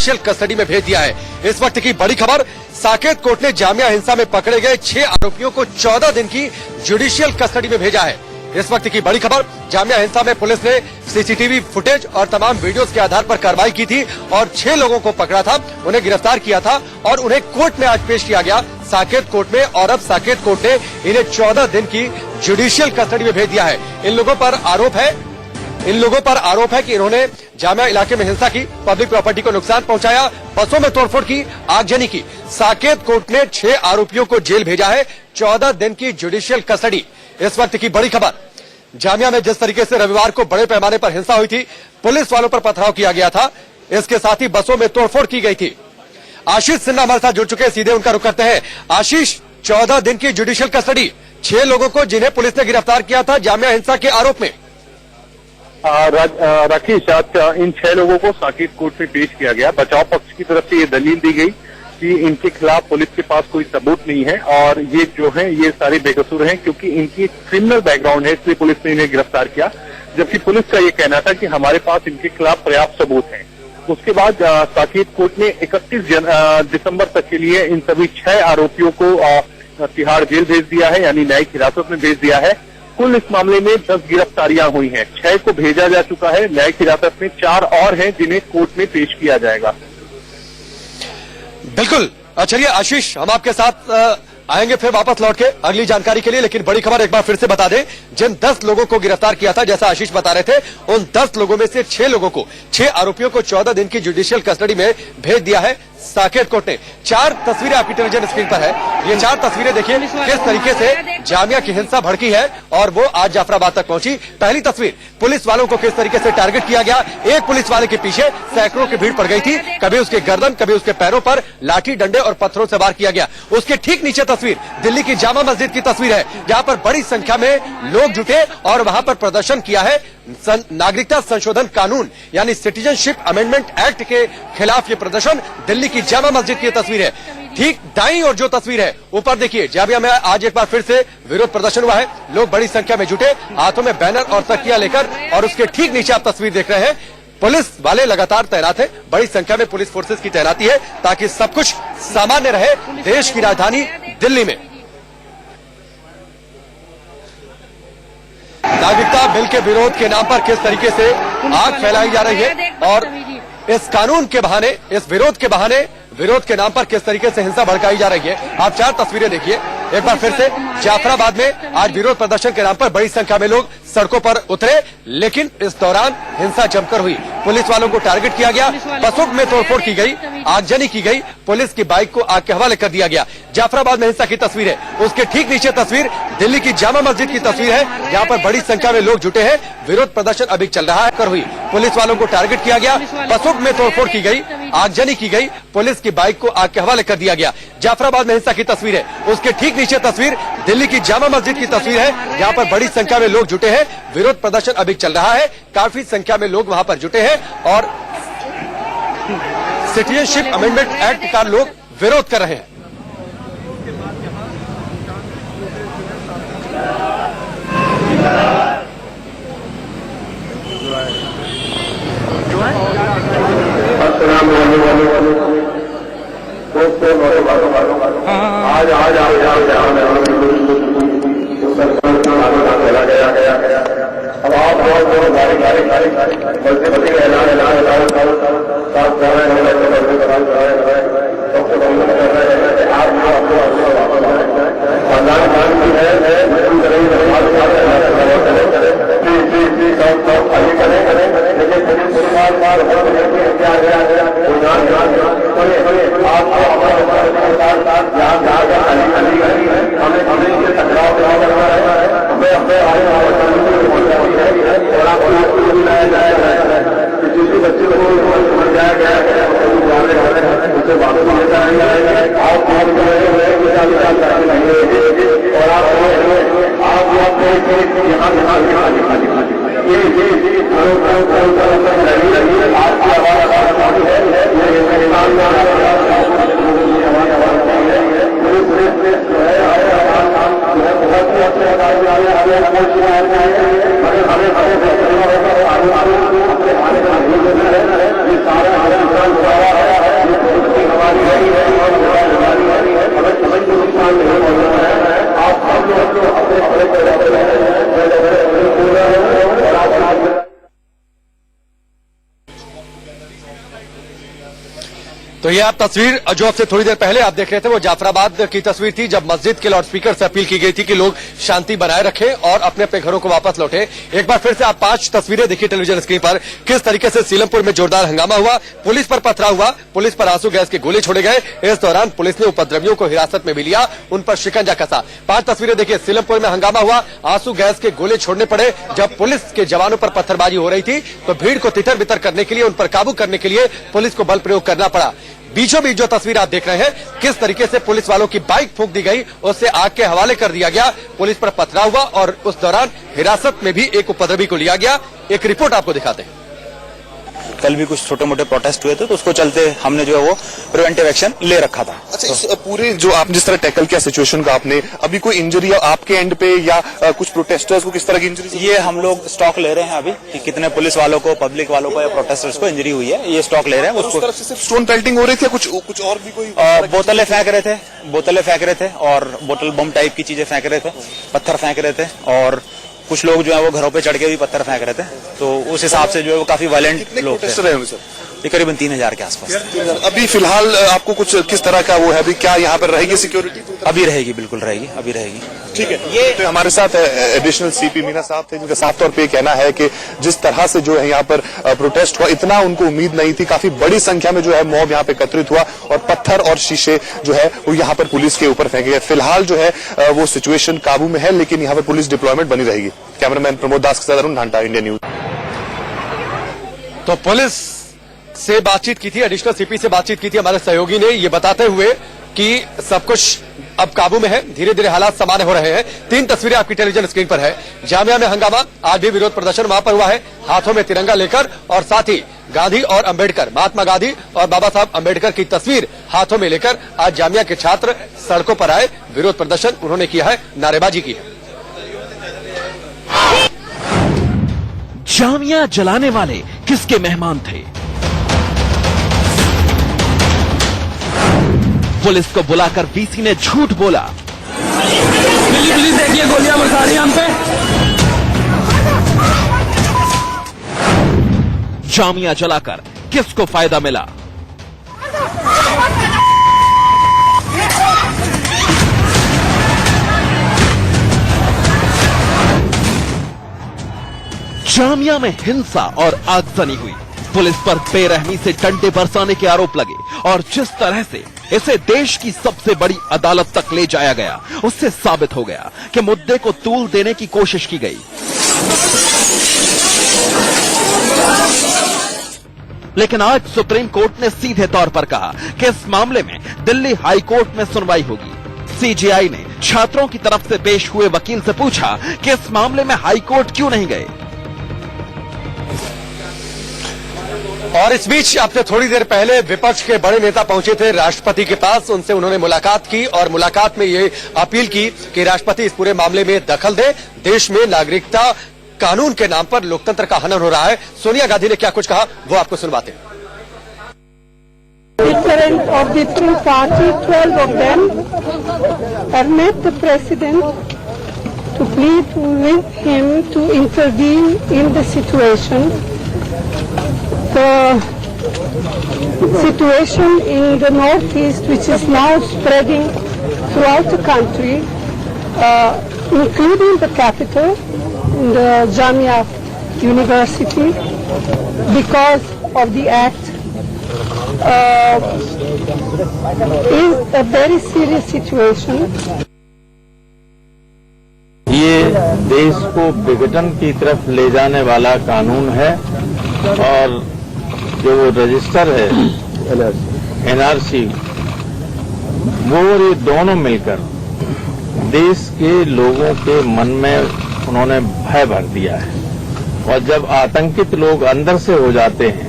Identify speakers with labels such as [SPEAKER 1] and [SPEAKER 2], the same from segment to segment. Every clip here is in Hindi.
[SPEAKER 1] जुडिशियल कस्टडी में भेज दिया है। इस वक्त की बड़ी खबर, साकेत कोर्ट ने जामिया हिंसा में पकड़े गए 6 आरोपियों को 14 दिन की जुडिशियल कस्टडी में भेजा है। इस वक्त की बड़ी खबर, जामिया हिंसा में पुलिस ने सीसीटीवी फुटेज और तमाम वीडियोस के आधार पर कार्रवाई की थी और 6 लोगों को पकड़ा था, उन्हें गिरफ्तार किया था और उन्हें कोर्ट में आज पेश किया गया, साकेत कोर्ट में। और अब साकेत कोर्ट ने इन्हें 14 दिन की जुडिशियल कस्टडी में भेज दिया है। इन लोगों पर आरोप है कि इन्होंने जामिया इलाके में हिंसा की, पब्लिक प्रॉपर्टी को नुकसान पहुंचाया, बसों में तोड़फोड़ की, आगजनी की। साकेत कोर्ट ने 6 आरोपियों को जेल भेजा है, 14 दिन की जुडिशियल कस्टडी। इस वक्त की बड़ी खबर, जामिया में जिस तरीके से रविवार को बड़े पैमाने पर हिंसा हुई थी, पुलिस वालों पर पथराव किया गया था, इसके साथ ही बसों में तोड़फोड़ की गई थी। आशीष सिन्हा हमारे साथ जुड़ चुके हैं, सीधे उनका रुख करते हैं। आशीष, 14 दिन की जुडिशियल कस्टडी, 6 लोगों को जिन्हें पुलिस ने गिरफ्तार किया था जामिया हिंसा के आरोप में।
[SPEAKER 2] राकेश, आज इन 6 लोगों को साकेत कोर्ट में पेश किया गया। बचाव पक्ष की तरफ से ये दलील दी गई कि इनके खिलाफ पुलिस के पास कोई सबूत नहीं है और ये जो है ये सारे बेकसूर हैं क्योंकि इनकी क्रिमिनल बैकग्राउंड है, इसलिए पुलिस ने इन्हें गिरफ्तार किया। जबकि पुलिस का ये कहना था कि हमारे पास इनके खिलाफ पर्याप्त सबूत हैं। उसके बाद साकेत कोर्ट ने 31 दिसंबर तक के लिए इन सभी 6 आरोपियों को तिहाड़ जेल भेज दिया है, यानी न्यायिक हिरासत में भेज दिया है। कुल इस मामले में 10 गिरफ्तारियां हुई हैं, 6 को भेजा जा चुका है न्यायिक हिरासत में, 4 और हैं जिन्हें कोर्ट में पेश किया जाएगा।
[SPEAKER 1] बिल्कुल, चलिए आशीष, हम आपके साथ आएंगे फिर वापस लौट के अगली जानकारी के लिए, लेकिन बड़ी खबर एक बार फिर से बता दें, जिन 10 लोगों को गिरफ्तार किया था, जैसा आशीष बता रहे थे, उन 10 लोगों में से 6 आरोपियों को 14 दिन की जुडिशियल कस्टडी में भेज दिया है साकेत कोर्ट ने। 4 तस्वीरें आपकी टेलीविजन स्क्रीन पर है। ये 4 तस्वीरें देखिए किस तरीके से जामिया की हिंसा भड़की है और वो आज जाफराबाद तक पहुंची। पहली तस्वीर, पुलिस वालों को किस तरीके से टारगेट किया गया। एक पुलिस वाले के पीछे सैकड़ों की भीड़ पड़ गई थी, कभी उसके गर्दन, कभी उसके पैरों पर लाठी, डंडे और पत्थरों से वार किया गया। उसके ठीक नीचे तस्वीर दिल्ली की जामा मस्जिद की तस्वीर है, जहां पर बड़ी संख्या में लोग जुटे और वहां पर प्रदर्शन किया है नागरिकता संशोधन कानून यानी सिटीजनशिप अमेंडमेंट एक्ट के खिलाफ। ये प्रदर्शन दिल्ली की जामा मस्जिद की तस्वीर है। ठीक दाईं और जो तस्वीर है ऊपर देखिए, जामिया में आज एक बार फिर से विरोध प्रदर्शन हुआ है, लोग बड़ी संख्या में जुटे, हाथों में बैनर और तकिया लेकर, और उसके ठीक नीचे आप तस्वीर देख रहे हैं, पुलिस वाले लगातार तैनात है, बड़ी संख्या में पुलिस फोर्सेस की तैनाती है ताकि सब कुछ सामान्य रहे देश की राजधानी दिल्ली में। नागरिकता बिल के विरोध के नाम पर किस तरीके से आग फैलाई जा रही है और इस कानून के बहाने, इस विरोध के बहाने, विरोध के नाम पर किस तरीके से हिंसा भड़काई जा रही है। आप 4 तस्वीरें देखिए एक बार फिर से। जाफराबाद में आज विरोध प्रदर्शन के नाम पर बड़ी संख्या में लोग सड़कों पर उतरे, लेकिन इस दौरान हिंसा जमकर हुई। पुलिस वालों को टारगेट किया गया, बसों में तोड़फोड़ की गई, आगजनी की गई, पुलिस की बाइक को आग के हवाले कर दिया गया। जाफराबाद में हिंसा की तस्वीर है। उसके ठीक नीचे तस्वीर दिल्ली की जामा मस्जिद की तस्वीर है, जहां पर बड़ी संख्या में लोग जुटे हैं, विरोध प्रदर्शन अभी चल रहा है कर हुई। पुलिस वालों को टारगेट किया गया, बसों में तोड़फोड़ की गई, आगजनी की गई, पुलिस की बाइक को आग के हवाले कर दिया गया। जाफराबाद में हिंसा की तस्वीर है। उसके ठीक नीचे तस्वीर दिल्ली की जामा मस्जिद की तस्वीर है, जहां पर बड़ी संख्या में लोग जुटे हैं, विरोध प्रदर्शन अभी चल रहा है, काफी संख्या में लोग वहां पर जुटे हैं और सिटीजनशिप अमेंडमेंट एक्ट का लोग विरोध कर रहे हैं।
[SPEAKER 2] किसी बच्चे को
[SPEAKER 1] तो ये आप तस्वीर जो आपसे थोड़ी देर पहले आप देख रहे थे वो जाफराबाद की तस्वीर थी, जब मस्जिद के लाउडस्पीकर से अपील की गई थी कि लोग शांति बनाए रखें और अपने अपने घरों को वापस लौटें। एक बार फिर से आप 5 तस्वीरें देखिए टेलीविजन स्क्रीन पर, किस तरीके से सीलमपुर में जोरदार हंगामा हुआ, पुलिस पर पथराव हुआ, पुलिस पर आंसू गैस के गोले छोड़े गए। इस दौरान पुलिस ने उपद्रवियों को हिरासत में भी लिया, उन पर शिकंजा कसा। 5 तस्वीरें देखिए, सीलमपुर में हंगामा हुआ, आंसू गैस के गोले छोड़ने पड़े। जब पुलिस के जवानों पर पत्थरबाजी हो रही थी तो भीड़ को तितर बितर करने के लिए, उन पर काबू करने के लिए पुलिस को बल प्रयोग करना पड़ा। बीचों बीच जो तस्वीर आप देख रहे हैं, किस तरीके से पुलिस वालों की बाइक फूंक दी गई, उससे आग के हवाले कर दिया गया, पुलिस पर पथराव हुआ और उस दौरान हिरासत में भी एक उपद्रवी को लिया गया। एक रिपोर्ट आपको दिखाते हैं।
[SPEAKER 3] कल भी कुछ छोटे मोटे प्रोटेस्ट हुए थे, तो उसको चलते हमने जो है वो प्रिवेंटिव एक्शन ले रखा था।
[SPEAKER 4] अच्छा, इस पूरे जो आप जिस तरह टैकल किया सिचुएशन का आपने, अभी कोई इंजरी आपके एंड पे या कुछ प्रोटेस्टर्स को किस तरह की इंजरी?
[SPEAKER 3] ये हम लोग स्टॉक ले रहे हैं अभी कि कितने पुलिस वालों को, पब्लिक वालों को या प्रोटेस्टर्स को इंजरी हुई है, ये स्टॉक ले रहे हैं।
[SPEAKER 4] उसको तरफ से सिर्फ स्टोन पेल्टिंग हो रही थी या कुछ और भी कोई?
[SPEAKER 3] बोतलें फेंक रहे थे और बोतल बम टाइप की चीजें फेंक रहे थे, पत्थर फेंक रहे थे और कुछ लोग जो है वो घरों पे चढ़ के भी पत्थर फेंक रहे थे। तो उस हिसाब से जो है वो काफी वायलेंट लोग थे। ये करीबन 3000 के आसपास।
[SPEAKER 4] अभी फिलहाल आपको कुछ किस तरह का वो है, अभी क्या यहाँ पर रहेगी सिक्योरिटी?
[SPEAKER 3] अभी रहेगी, बिल्कुल रहेगी, अभी रहेगी।
[SPEAKER 4] ठीक है। ये तो हमारे साथ एडिशनल सीपी मीना साहब थे, जिनका साफ तौर पे कहना है कि जिस तरह से जो है यहाँ पर प्रोटेस्ट हुआ, इतना उनको उम्मीद नहीं थी। काफी बड़ी संख्या में जो है मॉब यहाँ पे एकत्रित हुआ और पत्थर और शीशे जो है वो यहाँ पर पुलिस के ऊपर फेंके गए। फिलहाल जो है वो सिचुएशन काबू में है, लेकिन यहाँ पर पुलिस डिप्लॉयमेंट बनी रहेगी। कैमरामैन प्रमोद दास के साथ अरुण ढांटा, इंडिया न्यूज।
[SPEAKER 1] तो पुलिस से बातचीत की थी, एडिशनल सीपी से बातचीत की थी हमारे सहयोगी ने, ये बताते हुए कि सब कुछ अब काबू में है, धीरे धीरे हालात सामान्य हो रहे हैं। 3 तस्वीरें आपकी टेलीविजन स्क्रीन पर है। जामिया में हंगामा, आज भी विरोध प्रदर्शन वहां पर हुआ है, हाथों में तिरंगा लेकर, और साथ ही गांधी और अंबेडकर, महात्मा गांधी और बाबा साहब अंबेडकर की तस्वीर हाथों में लेकर आज जामिया के छात्र सड़कों पर आए, विरोध प्रदर्शन उन्होंने किया है, नारेबाजी की है।
[SPEAKER 5] जामिया जलाने वाले किसके मेहमान थे? पुलिस को बुलाकर वीसी ने झूठ बोला।
[SPEAKER 6] पुलिस देखिए गोलियां बरसा रही है हम पे।
[SPEAKER 5] जामिया जलाकर किसको फायदा मिला? जामिया में हिंसा और आगजनी हुई, पुलिस पर बेरहमी से डंडे बरसाने के आरोप लगे और जिस तरह से इसे देश की सबसे बड़ी अदालत तक ले जाया गया, उससे साबित हो गया कि मुद्दे को तूल देने की कोशिश की गई। लेकिन आज सुप्रीम कोर्ट ने सीधे तौर पर कहा कि इस मामले में दिल्ली हाई कोर्ट में सुनवाई होगी। सीजेआई ने छात्रों की तरफ से पेश हुए वकील से पूछा कि इस मामले में हाई कोर्ट क्यों नहीं गए।
[SPEAKER 1] और इस बीच अब से थोड़ी देर पहले विपक्ष के बड़े नेता पहुंचे थे राष्ट्रपति के पास, उनसे उन्होंने मुलाकात की और मुलाकात में ये अपील की कि राष्ट्रपति इस पूरे मामले में दखल दे। देश में नागरिकता कानून के नाम पर लोकतंत्र का हनन हो रहा है। सोनिया गांधी ने क्या कुछ कहा वो आपको सुनवाते हैं।
[SPEAKER 7] Different of the two parties, 12 of them have met the president to plead with him to intervene in the situation. The situation in the northeast, which is now spreading throughout the country, including the capital, the Jamia University, because of the act, is a very serious situation.
[SPEAKER 8] ये देश को विघटन की तरफ ले जाने वाला कानून है और जो रजिस्टर है एनआरसी, वो ये दोनों मिलकर देश के लोगों के मन में उन्होंने भय भर दिया है। और जब आतंकित लोग अंदर से हो जाते हैं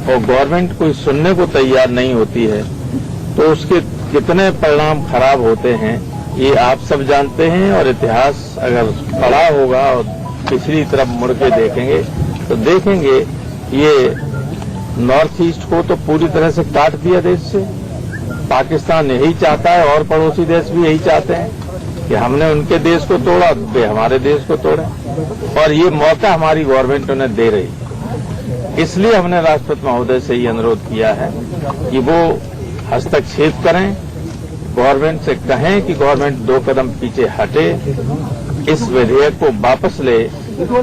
[SPEAKER 8] और गवर्नमेंट कोई सुनने को तैयार नहीं होती है, तो उसके कितने परिणाम खराब होते हैं ये आप सब जानते हैं। और इतिहास अगर पढ़ा होगा और पिछली तरफ मुड़ के देखेंगे तो देखेंगे ये नॉर्थ ईस्ट को तो पूरी तरह से काट दिया देश से। पाकिस्तान यही चाहता है और पड़ोसी देश भी यही चाहते हैं कि हमने उनके देश को तोड़ा, वे हमारे देश को तोड़े। और ये मौका हमारी गवर्नमेंट उन्हें दे रही है। इसलिए हमने राष्ट्रपति महोदय से ये अनुरोध किया है कि वो हस्तक्षेप करें, गवर्नमेंट से कहें कि गवर्नमेंट 2 कदम पीछे हटे, इस विधेयक को वापस ले।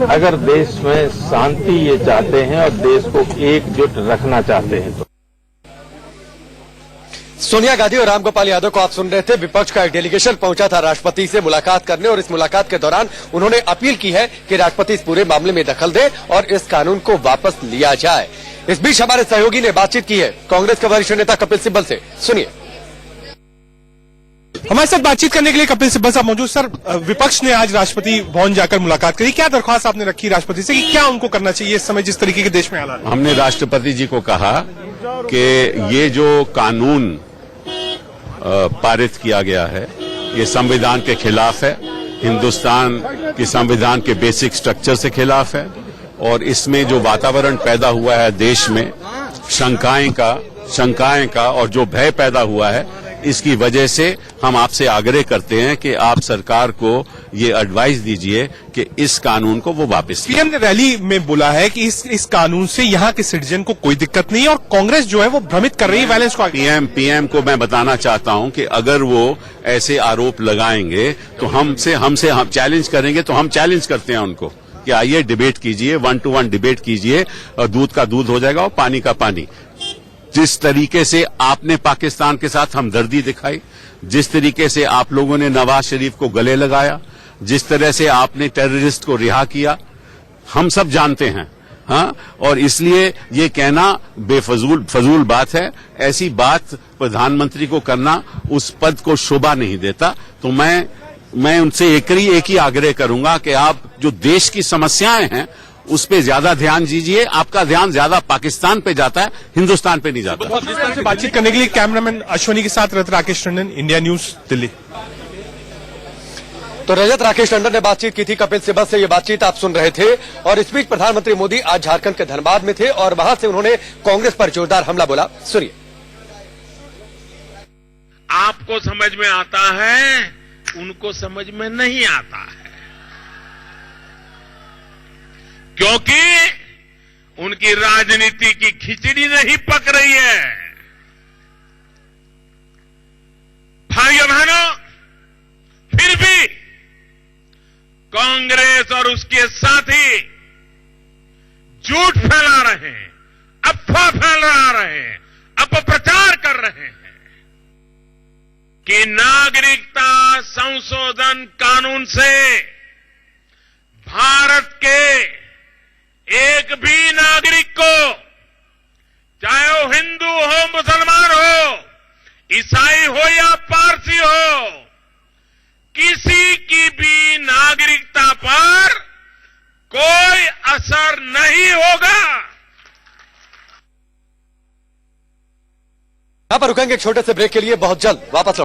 [SPEAKER 8] अगर देश में शांति ये चाहते हैं और देश को एकजुट रखना चाहते हैं तो।
[SPEAKER 1] सोनिया गांधी और रामगोपाल यादव को आप सुन रहे थे। विपक्ष का एक डेलीगेशन पहुंचा था राष्ट्रपति से मुलाकात करने और इस मुलाकात के दौरान उन्होंने अपील की है कि राष्ट्रपति इस पूरे मामले में दखल दे और इस कानून को वापस लिया जाए। इस बीच हमारे सहयोगी ने बातचीत की है कांग्रेस के वरिष्ठ नेता कपिल सिब्बल से। सुनिए।
[SPEAKER 9] हमारे साथ बातचीत करने के लिए कपिल सिब्बल साहब मौजूद। सर, विपक्ष ने आज राष्ट्रपति भवन जाकर मुलाकात करी, क्या दरख्वास्त आपने रखी राष्ट्रपति से कि क्या उनको करना चाहिए इस समय जिस तरीके के देश में हालात?
[SPEAKER 10] हमने राष्ट्रपति जी को कहा कि ये जो कानून पारित किया गया है ये संविधान के खिलाफ है, हिंदुस्तान की संविधान के बेसिक स्ट्रक्चर से खिलाफ है और इसमें जो वातावरण पैदा हुआ है देश में शंकाएं का और जो भय पैदा हुआ है, इसकी वजह से हम आपसे आग्रह करते हैं कि आप सरकार को ये एडवाइस दीजिए कि इस कानून को वो वापस।
[SPEAKER 9] पीएम ने रैली में बोला है कि इस कानून से यहाँ के सिटीजन को कोई दिक्कत नहीं है और कांग्रेस जो है वो भ्रमित कर रही है वायलेंस को।
[SPEAKER 10] पीएम को मैं बताना चाहता हूं कि अगर वो ऐसे आरोप लगाएंगे तो हम चैलेंज करेंगे, तो हम चैलेंज करते हैं उनको कि आइए डिबेट कीजिए, 1-to-1 डिबेट कीजिए और दूध का दूध हो जाएगा और पानी का पानी। जिस तरीके से आपने पाकिस्तान के साथ हमदर्दी दिखाई, जिस तरीके से आप लोगों ने नवाज शरीफ को गले लगाया, जिस तरह से आपने टेररिस्ट को रिहा किया, हम सब जानते हैं। हाँ, और इसलिए ये कहना फजूल बात है। ऐसी बात प्रधानमंत्री को करना उस पद को शोभा नहीं देता। तो मैं उनसे एक ही आग्रह करूंगा कि आप जो देश की समस्याएं हैं उस पे ज्यादा ध्यान दीजिए। आपका ध्यान ज्यादा पाकिस्तान पे जाता है, हिंदुस्तान पे नहीं जाता।
[SPEAKER 9] जिस तरह से बातचीत करने के लिए कैमरामैन अश्वनी के साथ रजत राकेश टंडन, इंडिया न्यूज, दिल्ली।
[SPEAKER 1] तो रजत राकेश टंडन ने बातचीत की थी कपिल सिब्बल से। ये बातचीत आप सुन रहे थे और इस बीच प्रधानमंत्री मोदी आज झारखंड के धनबाद में थे और वहां से उन्होंने कांग्रेस पर जोरदार हमला बोला। सुनिए।
[SPEAKER 11] आपको समझ में आता है, उनको समझ में नहीं आता है, क्योंकि उनकी राजनीति की खिचड़ी नहीं पक रही है। भाइयों बहनों, फिर भी कांग्रेस और उसके साथी झूठ फैला रहे हैं, अफवाह फैला रहे हैं, अपप्रचार कर रहे हैं कि नागरिकता संशोधन कानून से भारत के एक भी नागरिक को, चाहे वो हिंदू हो, मुसलमान हो, ईसाई हो या पारसी हो, किसी की भी नागरिकता पर कोई असर नहीं होगा।
[SPEAKER 1] यहां पर रुकेंगे एक छोटे से ब्रेक के लिए, बहुत जल्द वापस